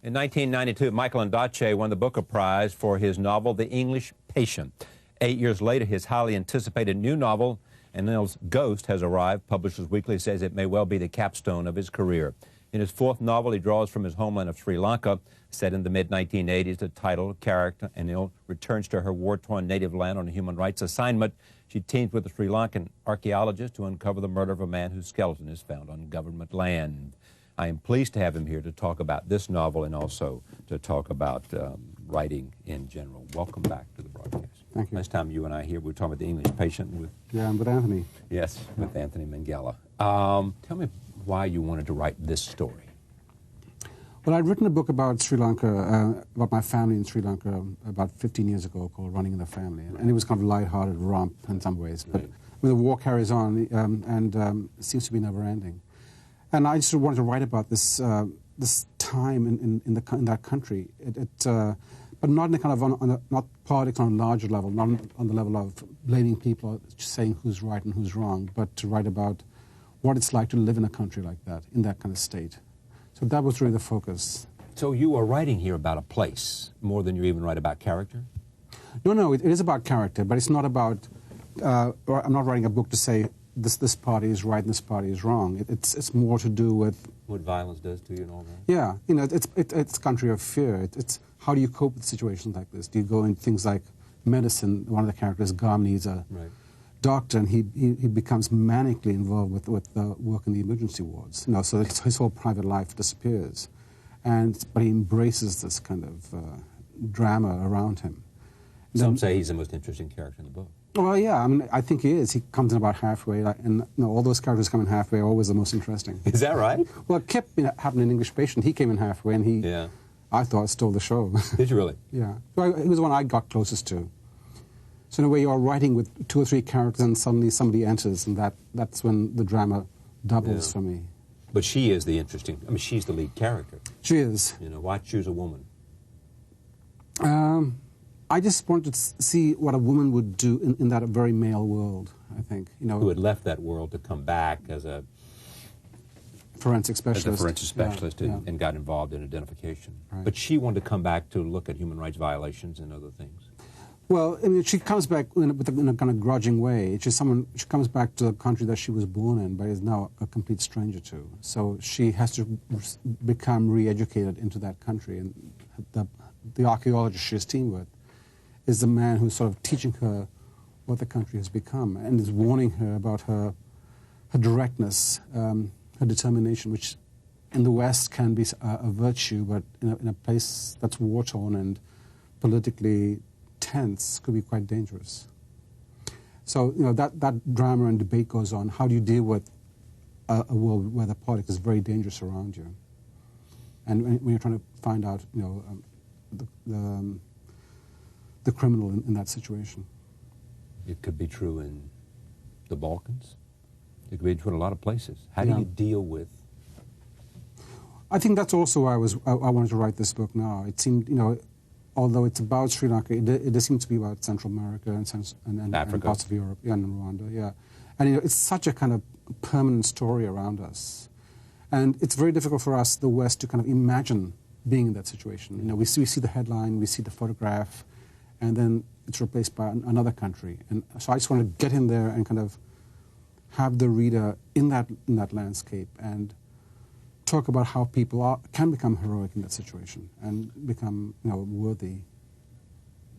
In 1992, Michael Ondaatje won the Booker Prize for his novel, The English Patient. 8 years later, his highly anticipated new novel, Anil's Ghost, has arrived. Publishers Weekly says it may well be the capstone of his career. In his fourth novel, he draws from his homeland of Sri Lanka. Set in the mid-1980s, the title character, Anil, returns to her war-torn native land on a human rights assignment. She teams with a Sri Lankan archaeologist to uncover the murder of a man whose skeleton is found on government land. I am pleased to have him here to talk about this novel and also to talk about writing in general. Welcome back to the broadcast. Thank you. Last time you and I here, we were talking about The English Patient. I'm with Anthony. Yes, with Anthony Minghella. Tell me why you wanted to write this story. Well, I'd written a book about Sri Lanka, about my family in Sri Lanka about 15 years ago called Running in the Family. And it was kind of a lighthearted romp in some ways. But the war carries on and seems to be never ending. And I just wanted to write about this this time in that country, but not in a kind of not politics on a larger level, not on the level of blaming people, just saying who's right and who's wrong, but to write about what it's like to live in a country like that, in that kind of state. So that was really the focus. So you are writing here about a place more than you even write about character? No, it is about character, but it's not about. I'm not writing a book to say this party is right and this party is wrong. It's more to do with what violence does to you and all that. Yeah, it's a country of fear. It's how do you cope with situations like this? Do you go into things like medicine? One of the characters, Gamni, is a doctor, and he becomes manically involved with the work in the emergency wards. So his whole private life disappears, but he embraces this kind of drama around him. Some say he's the most interesting character in the book. Well, yeah, I mean, I think he is. He comes in about halfway, and all those characters come in halfway are always the most interesting. Is that right? Well, Kip happened in English Patient. He came in halfway, and I thought, stole the show. Did you really? Yeah. Well, he was the one I got closest to. So in a way, you're writing with 2 or 3 characters, and suddenly somebody enters, and that's when the drama doubles for me. But she is the interesting. I mean, she's the lead character. She is. Why choose a woman? I just wanted to see what a woman would do in that very male world, I think. Who had left that world to come back as a forensic specialist. And got involved in identification. Right. But she wanted to come back to look at human rights violations and other things. Well, I mean, she comes back in a kind of grudging way. She comes back to the country that she was born in, but is now a complete stranger to. So she has to become re-educated into that country. And the archaeologist she's teamed with is the man who's sort of teaching her what the country has become and is warning her about her directness, her determination, which in the West can be a virtue, but in a place that's war-torn and politically tense could be quite dangerous. So that drama and debate goes on. How do you deal with a world where the politics is very dangerous around you? And when you're trying to find out, the criminal in that situation. It could be true in the Balkans. It could be true in a lot of places. How do you deal with? I think that's also why I wanted to write this book now. It seemed, although it's about Sri Lanka, it does seem to be about Central America and parts of Europe, and Rwanda, And it's such a kind of permanent story around us. And it's very difficult for us, the West, to kind of imagine being in that situation. We see the headline, we see the photograph, and then it's replaced by another country. And so I just want to get in there and kind of have the reader in that landscape and talk about how people can become heroic in that situation and become worthy.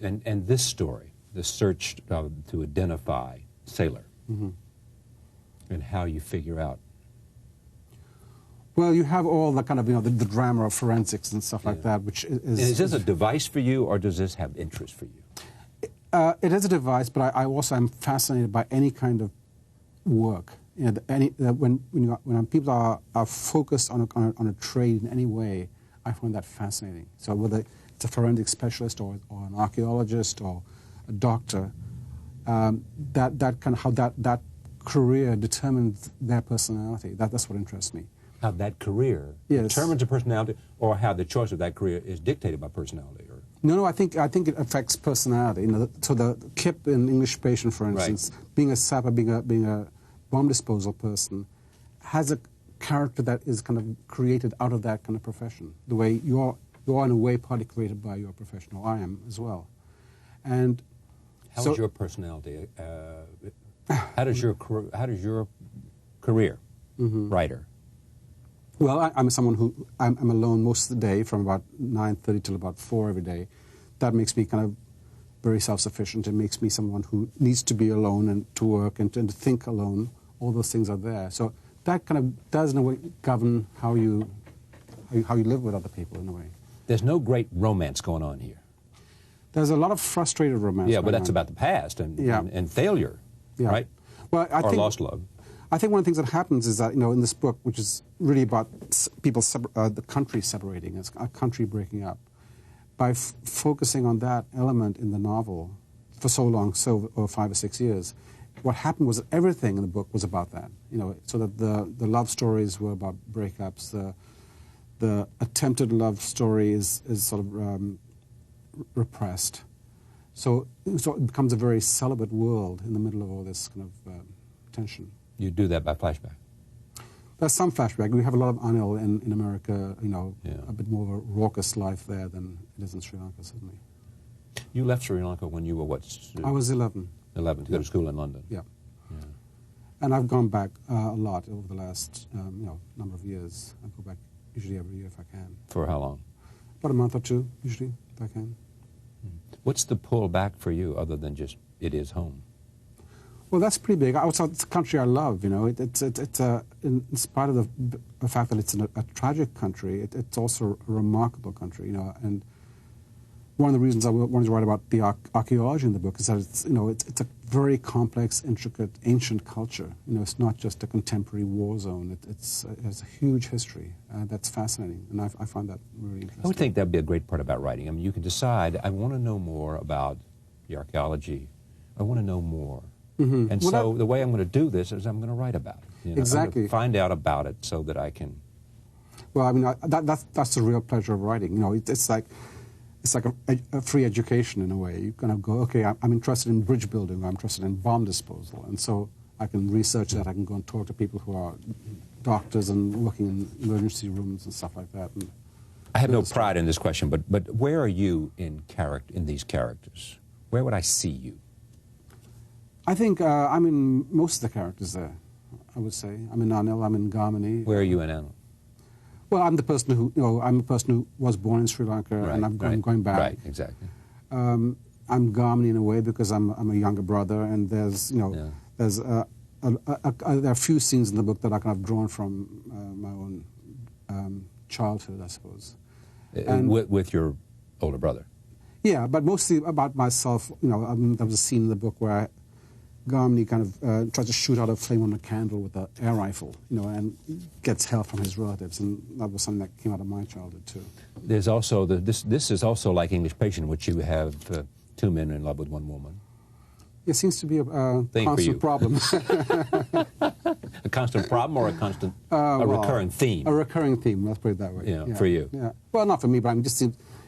And this story, the search to identify Sailor, and how you figure out. Well, you have all the kind of the drama of forensics and stuff like that, which is. And is this a device for you, or does this have interest for you? It is a device, but I also am fascinated by any kind of work. When people are focused on a trade in any way, I find that fascinating. So whether it's a forensic specialist or an archaeologist or a doctor, that kind of how that career determines their personality. That's what interests me. How that career determines a personality, or how the choice of that career is dictated by personality? Or? No, I think it affects personality. So the Kip in English Patient, for instance, being a sapper, being a bomb disposal person, has a character that is kind of created out of that kind of profession. The way you're you are in a way partly created by your professional. I am as well. And how is your personality? How does your career, writer? Well, I'm someone who, I'm alone most of the day from about 9:30 till about 4 every day. That makes me kind of very self-sufficient. It makes me someone who needs to be alone and to work and to think alone. All those things are there. So that kind of does in a way govern how you live with other people in a way. There's no great romance going on here. There's a lot of frustrated romance. Yeah, but that's about the past and failure, right? Well, I think lost love. I think one of the things that happens is that, in this book, which is really about people, the country separating, it's a country breaking up, by focusing on that element in the novel for so long, or 5 or 6 years, what happened was that everything in the book was about that. So that the love stories were about breakups, the attempted love story is sort of repressed. So it becomes a very celibate world in the middle of all this kind of tension. You do that by flashback? There's some flashback. We have a lot of Anil in America, a bit more of a raucous life there than it is in Sri Lanka, certainly. You left Sri Lanka when you were what? I was 11. 11, to go to school in London. Yeah. And I've gone back a lot over the last, number of years. I go back usually every year if I can. For how long? About a month or two, usually, if I can. What's the pull back for you other than just it is home? Well, that's pretty big. It's a country I love, It's in spite of the fact that it's a tragic country, it's also a remarkable country, And one of the reasons I wanted to write about the archaeology in the book is that it's a very complex, intricate, ancient culture. It's not just a contemporary war zone. It has a huge history. That's fascinating, and I find that really interesting. I would think that would be a great part about writing. I mean, you can decide, I want to know more about the archaeology. I want to know more. Mm-hmm. And so the way I'm going to do this is I'm going to write about it. Exactly. I'm going to find out about it so that I can... Well, I mean, that's the real pleasure of writing. It's like a free education in a way. You kind of go, okay, I'm interested in bridge building, or I'm interested in bomb disposal, and so I can research that. I can go and talk to people who are doctors and working in emergency rooms and stuff like that. And I have no pride in this question, but where are you in these characters? Where would I see you? I think I'm in most of the characters there, I would say. I'm in Anil, I'm in Gamini. Where are you in Anil? Well, I'm the person who was born in Sri Lanka, and I'm going back. Right, exactly. I'm Gamini in a way because I'm a younger brother, and there's there are a few scenes in the book that I kind of drawn from my own childhood, I suppose. With your older brother. Yeah, but mostly about myself. There was a scene in the book where Gamini kind of tries to shoot out a flame on a candle with an air rifle, and gets help from his relatives, and that was something that came out of my childhood too. There's also this is also like English Patient, in which you have two men in love with one woman. It seems to be a constant problem. A constant problem or a constant recurring theme? A recurring theme. Let's put it that way. Yeah, for you. Yeah. Well, not for me, but I'm just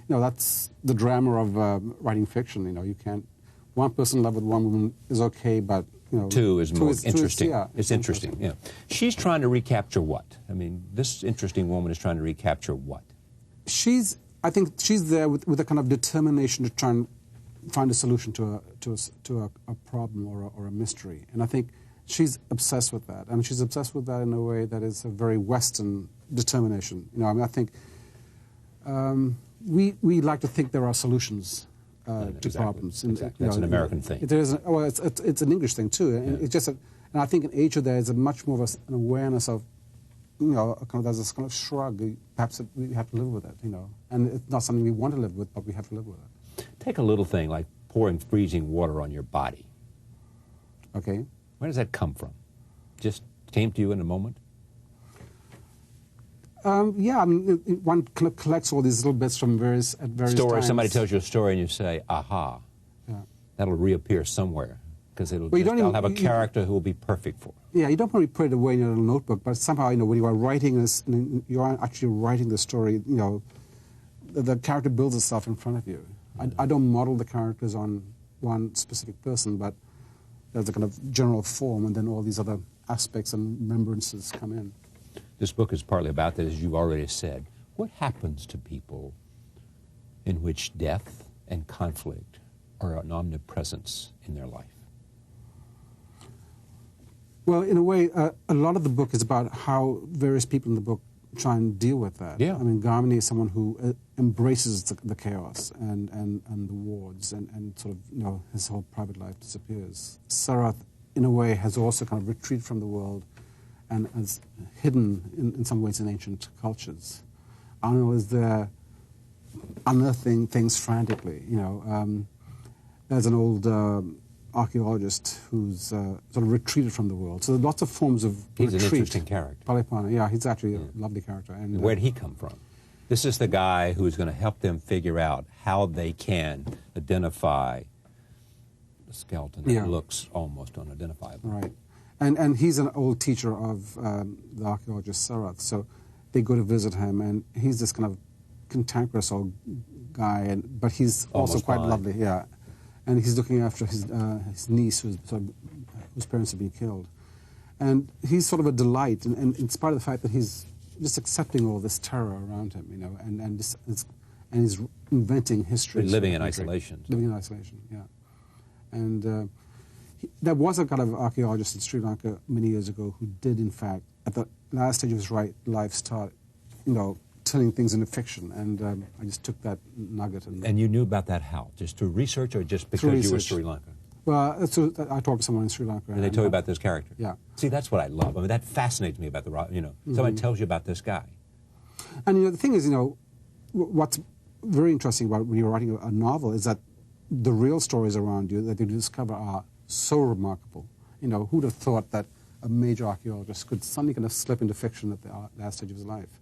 that's the drama of writing fiction. You can't. One person in love with one woman is okay, but two is more interesting. It's interesting. Yeah. She's trying to recapture what? I mean, this interesting woman is trying to recapture what? I think she's there with a kind of determination to try and find a solution to a problem or a mystery, and I think she's obsessed with that. I mean, she's obsessed with that in a way that is a very Western determination. I think we like to think there are solutions to problems. Exactly. That's an American thing. It is. Well, it's an English thing too. And it's just, and I think in Asia there is a much more of an awareness of, there's this kind of shrug. Perhaps we have to live with it, and it's not something we want to live with, but we have to live with it. Take a little thing like pouring freezing water on your body. Okay. Where does that come from? Just came to you in a moment? Yeah, I mean, one kind of collects all these little bits from various times. Somebody tells you a story and you say, aha. Yeah. That'll reappear somewhere because I'll have a character who will be perfect for it. Yeah, you don't probably put it away in your little notebook, but somehow, when you are writing this, and you are actually writing the story, the character builds itself in front of you. I don't model the characters on one specific person, but there's a kind of general form, and then all these other aspects and remembrances come in. This book is partly about that, as you've already said. What happens to people in which death and conflict are an omnipresence in their life? Well, in a way, a lot of the book is about how various people in the book try and deal with that. Yeah. I mean, Garmini is someone who embraces the chaos and the wards and sort of, you know, his whole private life disappears. Sarath, in a way, has also kind of retreated from the world and is hidden in some ways in ancient cultures. Anil is there unearthing things frantically, you know. There's an old archaeologist who's sort of retreated from the world. So there are lots of forms of He's retreat. an interesting character. Palipana, yeah, he's actually a lovely character. And Where did he come from? This is the guy who's going to help them figure out how they can identify the skeleton that looks almost unidentifiable. Right. And he's an old teacher of the archaeologist Sarath. So they go to visit him, and he's this kind of cantankerous old guy, but he's also quite lovely, yeah. And he's looking after his niece, whose parents have been killed. And he's sort of a delight, and in spite of the fact that he's just accepting all this terror around him, you know, and he's inventing history. Living in isolation. Living in isolation, yeah. And there was a kind of archaeologist in Sri Lanka many years ago who did, in fact, at the last stage of his life, start, you know, turning things into fiction, and I just took that nugget. And you knew about that how? Just through research, or just because you were in Sri Lanka? Well, so I talked to someone in Sri Lanka. And they told you about this character? Yeah. See, that's what I love. I mean, that fascinates me about the, you know, somebody tells you about this guy. And, you know, the thing is, you know, what's very interesting about when you're writing a novel is that the real stories around you that you discover are so remarkable. You know, who'd have thought that a major archaeologist could suddenly kind of slip into fiction at the last stage of his life?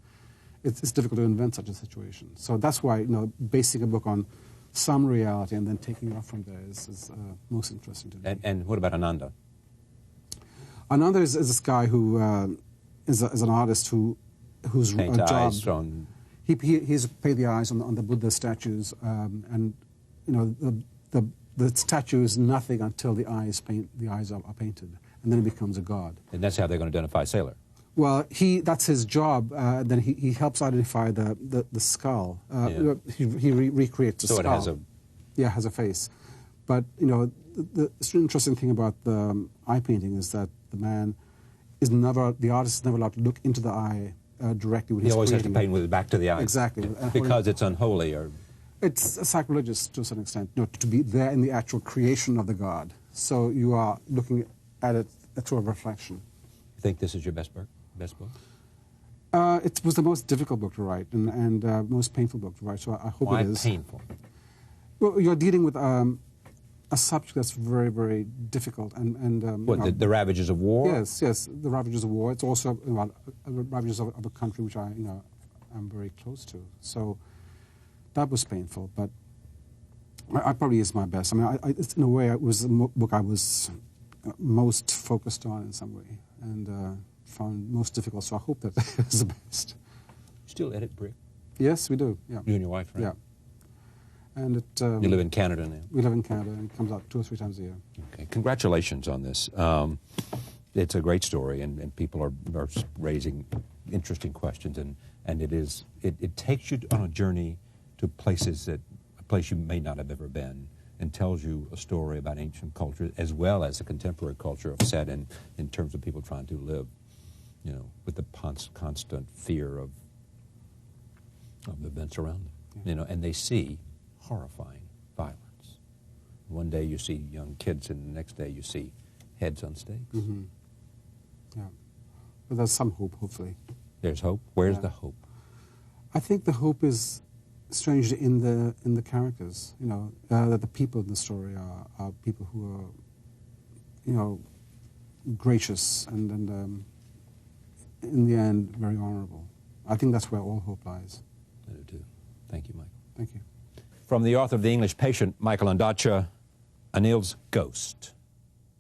It's difficult to invent such a situation. So that's why, you know, basing a book on some reality and then taking it off from there is most interesting to me. And what about Ananda? Ananda is this guy who is an artist whose Paint job... eyes on... He's paid the eyes on the Buddha statues, and, you know, the statue is nothing until the eyes are painted, and then it becomes a god. And that's how they're going to identify Sailor. Well, that's his job. Then he helps identify the skull. He recreates the skull. So it has a... Yeah, has a face. But, you know, the interesting thing about the eye painting is that the artist is never allowed to look into the eye directly when he's creating. He always has to paint with his back to the eye. Exactly. Because it's unholy, or... It's sacrilegious to a certain extent, you know, to be there in the actual creation of the god. So you are looking at it through a reflection. You think this is your best book? It was the most difficult book to write and most painful book to write, so I hope it is. Why painful? Well, you're dealing with a subject that's very, very difficult. What, you know, the ravages of war? Yes, the ravages of war. It's also about ravages of a country which I'm very close to. So that was painful, but I probably is my best. I mean, it's, in a way, it was the book I was most focused on in some way, and found most difficult, so I hope that is the best. Still edit brick? Yes, we do, yeah. You and your wife, right? Yeah. And it... you live in Canada now? We live in Canada, and it comes out 2 or 3 times a year. Okay, congratulations on this. It's a great story, and people are raising interesting questions, and it takes you on a journey to a place you may not have ever been, and tells you a story about ancient culture as well as a contemporary culture set in terms of people trying to live, you know, with the constant fear of events around them, you know, and they see horrifying violence. One day you see young kids, and the next day you see heads on stakes. Mm-hmm. Yeah, but there's some hope, hopefully. There's hope. Where's the hope? I think the hope is strangely in the characters. You know, that the people in the story are people who are, you know, gracious and in the end very honorable. I think that's where all hope lies. I do too. Thank you, Michael. Thank you. From the author of The English Patient, Michael Ondaatje, Anil's Ghost.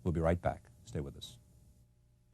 We'll be right back. Stay with us.